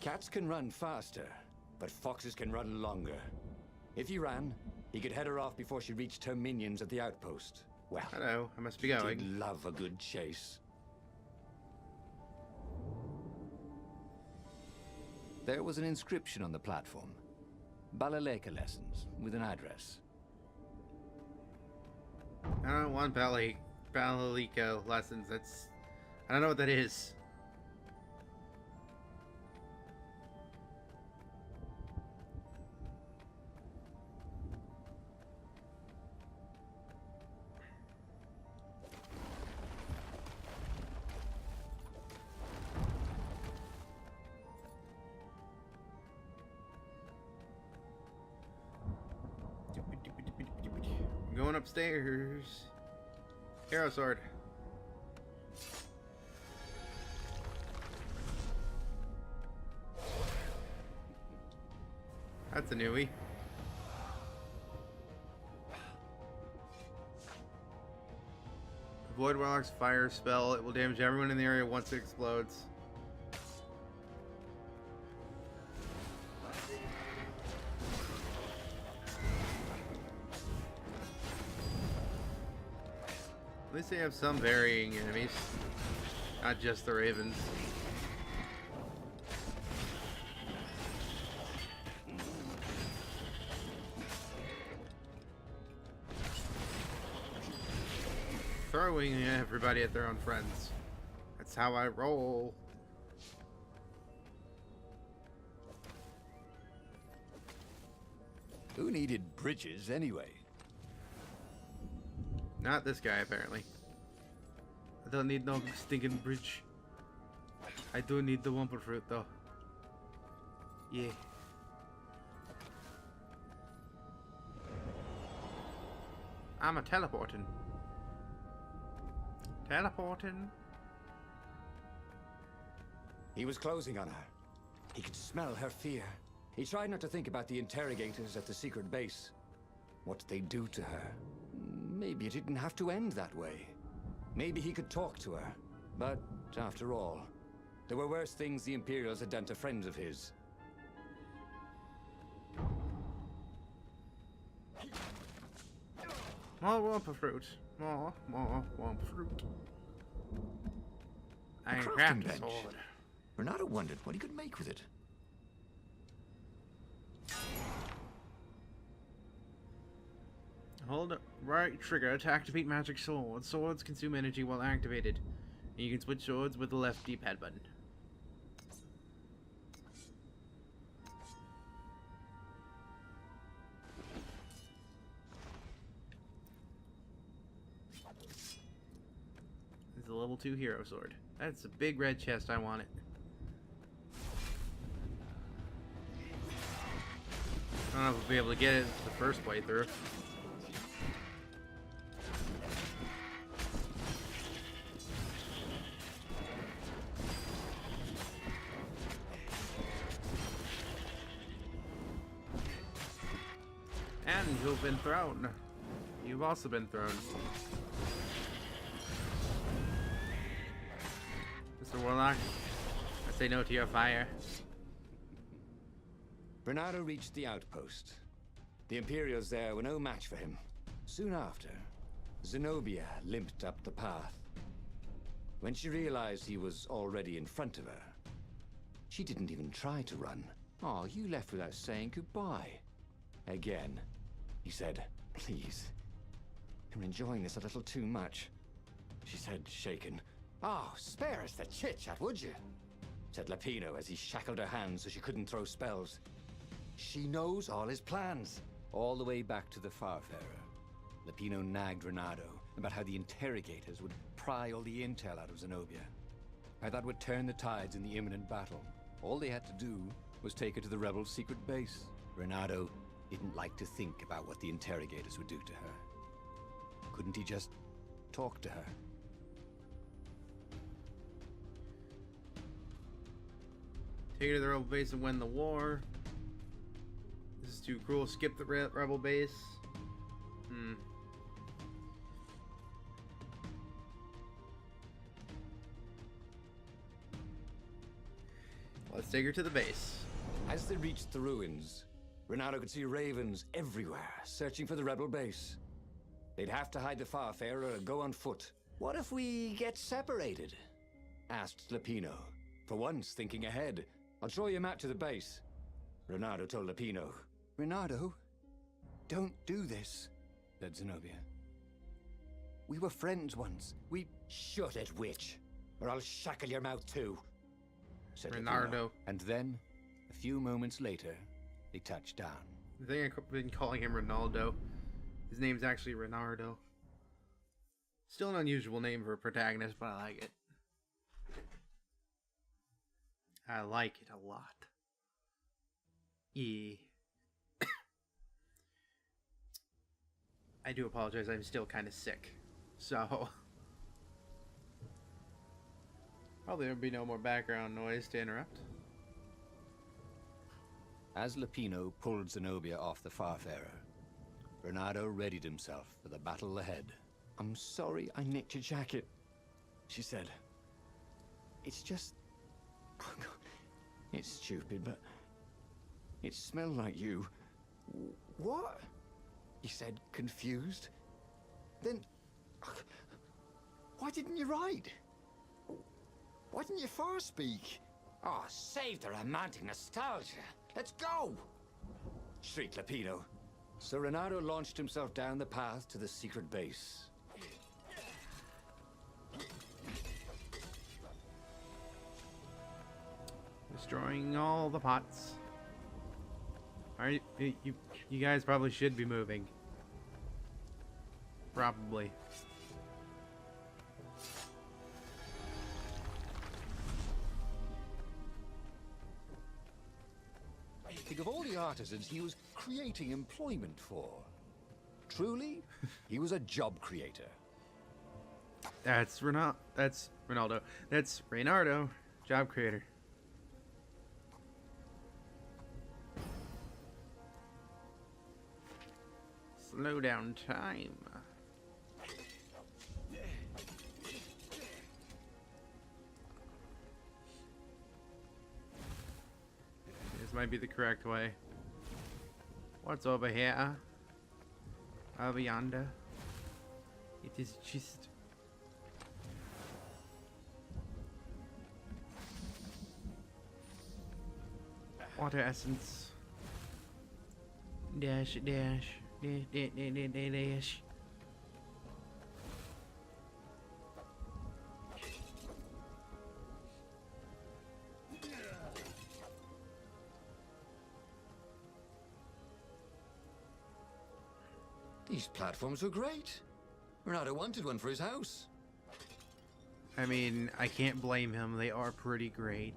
Cats can run faster, but foxes can run longer. If he ran, he could head her off before she reached her minions at the outpost. Well, Hello, I must be he'd going. love a good chase. There was an inscription on the platform. Balaleka lessons, with an address. I don't want Balalika lessons. I don't know what that is. I'm going upstairs. Hero sword. That's a newie. Avoid Warlock's fire spell. It will damage everyone in the area once it explodes. At least they have some varying enemies, not just the ravens. Throwing everybody at their own friends. That's how I roll. Who needed bridges anyway? Not this guy, apparently. I don't need no stinking bridge. I do need the Wumper fruit, though. Yeah. I'm a teleporting. Teleporting. He was closing on her. He could smell her fear. He tried not to think about the interrogators at the secret base. What did they do to her? Maybe it didn't have to end that way. Maybe he could talk to her. But, after all, there were worse things the Imperials had done to friends of his. More Wumper fruit. More Wumper fruit. I A crafting craft a bench. sword. Reynardo wondered what he could make with it. Hold right trigger to activate magic swords. Swords consume energy while activated. And you can switch swords with the left D-pad button. It's a level 2 hero sword. That's a big red chest. I want it. I don't know if we'll be able to get it the first playthrough. And you've been thrown. You've also been thrown. Mr. Warlock, I say no to your fire. Reynardo reached the outpost. The Imperials there were no match for him. Soon after, Zenobia limped up the path. When she realized he was already in front of her, she didn't even try to run. Oh, you left without saying goodbye. Again, he said, "Please, you're enjoying this a little too much," she said, shaken. "Oh, spare us the chit-chat, would you?" said Lapino as he shackled her hands so she couldn't throw spells. She knows all his plans. All the way back to the Farfarer, Lapino nagged Reynardo about how the interrogators would pry all the intel out of Zenobia. How that would turn the tides in the imminent battle. All they had to do was take her to the rebels' secret base. Reynardo didn't like to think about what the interrogators would do to her. Couldn't he just talk to her? Take her to the rebel base and win the war. This is too cruel. Skip the rebel base. Let's take her to the base. As they reached the ruins, Reynardo could see ravens everywhere, searching for the rebel base. They'd have to hide the Farfarer or go on foot. What if we get separated? Asked Lapino, for once thinking ahead. I'll show you a map to the base. Reynardo told Lapino. Reynardo, don't do this, said Zenobia. We were friends once. Shut it, witch, or I'll shackle your mouth too, said Reynardo. Lapino. And then, a few moments later, they touched down. I think I've been calling him Ronaldo. His name's actually Reynardo. Still an unusual name for a protagonist, but I like it. I like it a lot. Yeah. I do apologize, I'm still kind of sick. So, probably there'll be no more background noise to interrupt. As Lapino pulled Zenobia off the Farfarer, Reynardo readied himself for the battle ahead. I'm sorry I nicked your jacket, she said. It's just... It's stupid, but... It smelled like you. What? He said, confused. Then... Why didn't you ride? Why didn't you far speak? Oh, save the romantic nostalgia. Let's go! Shrieked Lapino. So Reynardo launched himself down the path to the secret base. Destroying all the pots. Alright, you guys probably should be moving. Probably. Think of all the artisans he was creating employment for. Truly, he was a job creator. That's Ronaldo. That's Reynardo, job creator. Slow down time. This might be the correct way. What's over here? Over yonder? It is just... water essence. Dash, dash. Dash. These platforms were great. Reynardo wanted one for his house. I mean, I can't blame him. They are pretty great.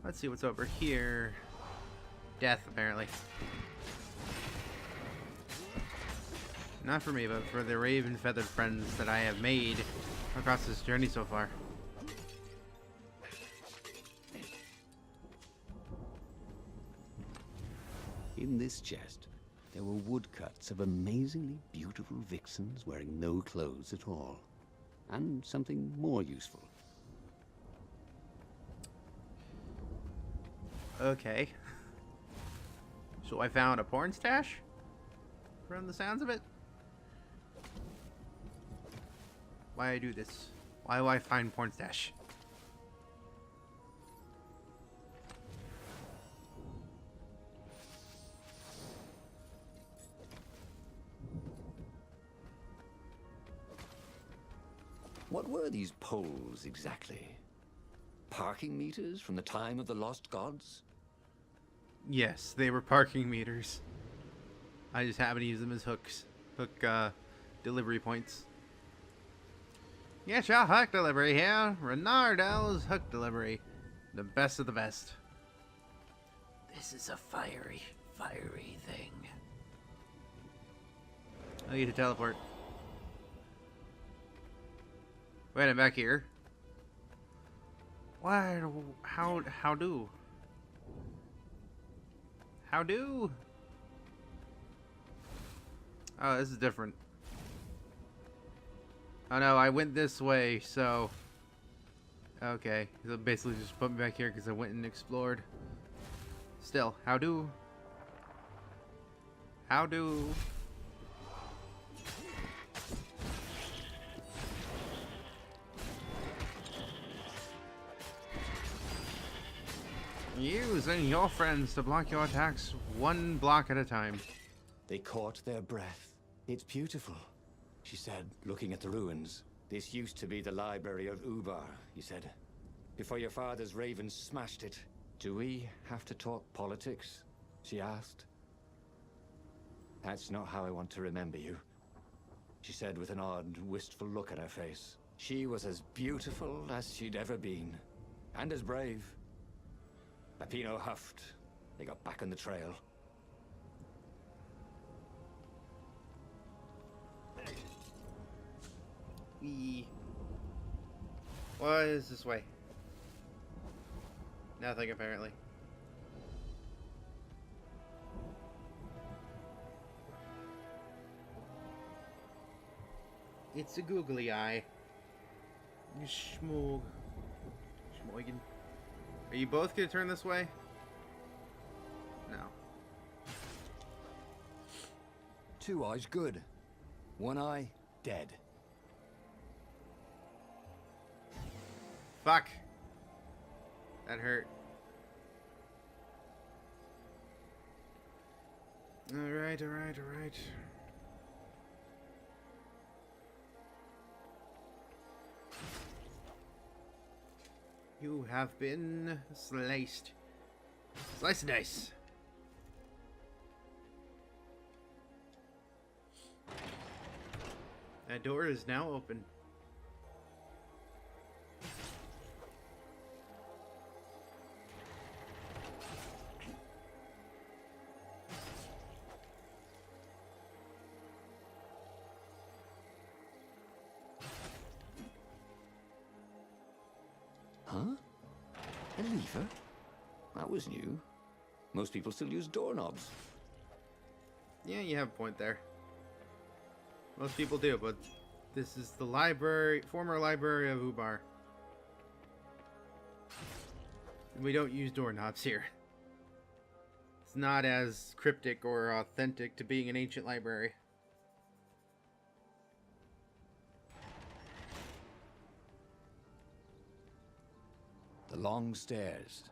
Let's see what's over here. Death, apparently. Not for me, but for the raven feathered friends that I have made across this journey so far. In this chest, there were woodcuts of amazingly beautiful vixens wearing no clothes at all. And something more useful. Okay. So I found a porn stash? From the sounds of it? Why I do this? Why do I find porn stash? What were these poles exactly? Parking meters from the time of the lost gods? Yes, they were parking meters. I just happen to use them as hooks. Delivery points. Get your hook delivery here. Reynardo's hook delivery. The best of the best. This is a fiery thing. I need to teleport. Wait, I'm back here. What? How do? How do? Oh, this is different. Oh no, I went this way, so... Okay, so basically just put me back here because I went and explored. Still, how do? How do? Using your friends to block your attacks one block at a time. They caught their breath. It's beautiful, she said, looking at the ruins. This used to be the library of Ubar, he said. Before your father's ravens smashed it. Do we have to talk politics? She asked. That's not how I want to remember you, she said with an odd, wistful look at her face. She was as beautiful as she'd ever been, and as brave. Peppino huffed. They got back on the trail. What is this way? Nothing, apparently. It's a googly eye. Schmoog. Schmoigen. Are you both gonna turn this way? No. Two eyes good. One eye dead. Fuck. That hurt. Alright, alright, alright. You have been sliced. Slice and dice. That door is now open. Huh? A lever? That was new. Most people still use doorknobs. Yeah, you have a point there. Most people do, but this is the library, former library of Ubar. We don't use doorknobs here. It's not as cryptic or authentic to being an ancient library. The long stairs.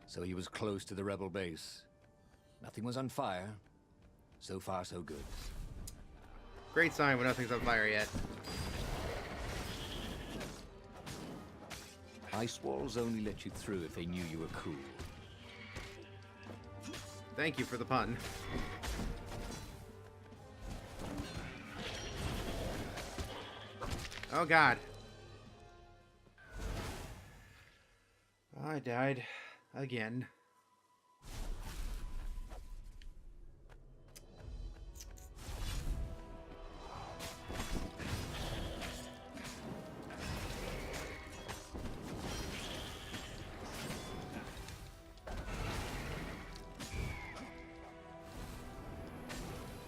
So he was close to the rebel base. Nothing was on fire. So far, so good. Great sign when nothing's on fire yet. Ice walls only let you through if they knew you were cool. Thank you for the pun. Oh god. I died again.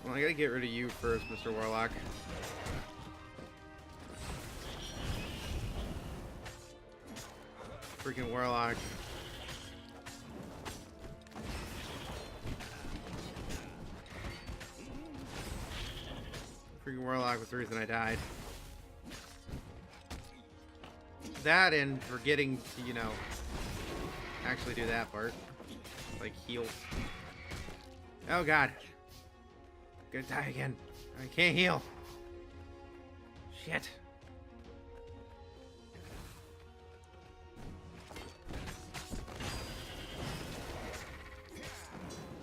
Well, I gotta get rid of you first, Mr. Warlock. Freaking Warlock. Freaking Warlock was the reason I died. That and forgetting to, you know, actually do that part. Like, heal. Oh god. Gonna die again. I can't heal. Shit.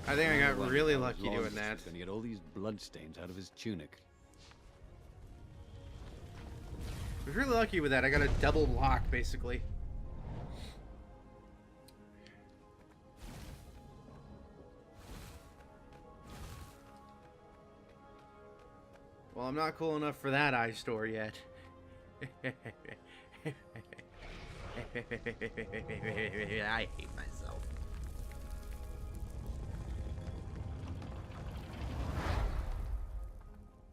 I think I got really lucky doing that. Gonna get all these bloodstains out of his tunic. I was really lucky with that. I got a double block, basically. Well, I'm not cool enough for that eye store yet. I hate myself.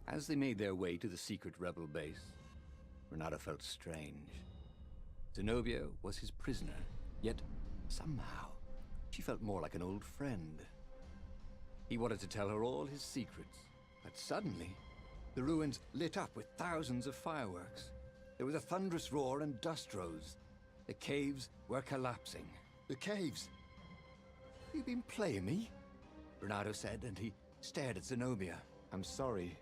As they made their way to the secret rebel base, Reynardo felt strange. Zenobia was his prisoner, yet somehow she felt more like an old friend. He wanted to tell her all his secrets, but suddenly the ruins lit up with thousands of fireworks. There was a thunderous roar and dust rose. The caves were collapsing. The caves? You've been playing me? Reynardo said, and he stared at Zenobia. I'm sorry,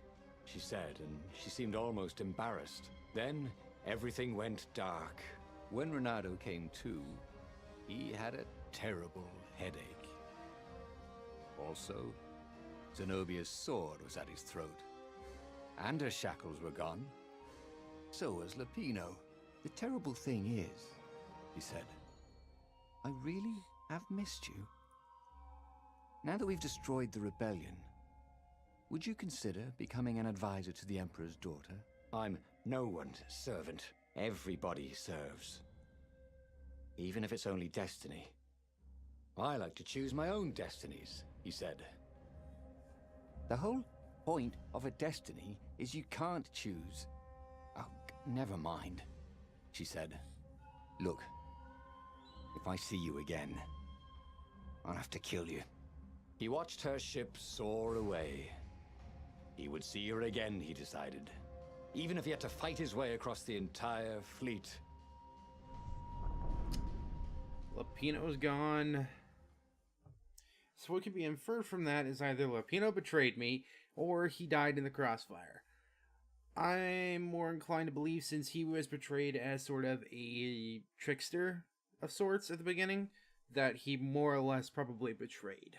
she said, and she seemed almost embarrassed. Then everything went dark. When Reynardo came to, he had a terrible headache. Also, Zenobia's sword was at his throat. And her shackles were gone. So was Lapino. The terrible thing is, he said, I really have missed you. Now that we've destroyed the rebellion, would you consider becoming an advisor to the Emperor's daughter? I'm no one's servant. Everybody serves. Even if it's only destiny. I like to choose my own destinies, he said. The whole point of a destiny is you can't choose. Oh, never mind, she said. Look, if I see you again, I'll have to kill you. He watched her ship soar away. He would see her again, he decided. Even if he had to fight his way across the entire fleet. Lapino's gone. So what can be inferred from that is either Lapino betrayed me, or he died in the crossfire. I'm more inclined to believe, since he was portrayed as sort of a trickster of sorts at the beginning, that he more or less probably betrayed.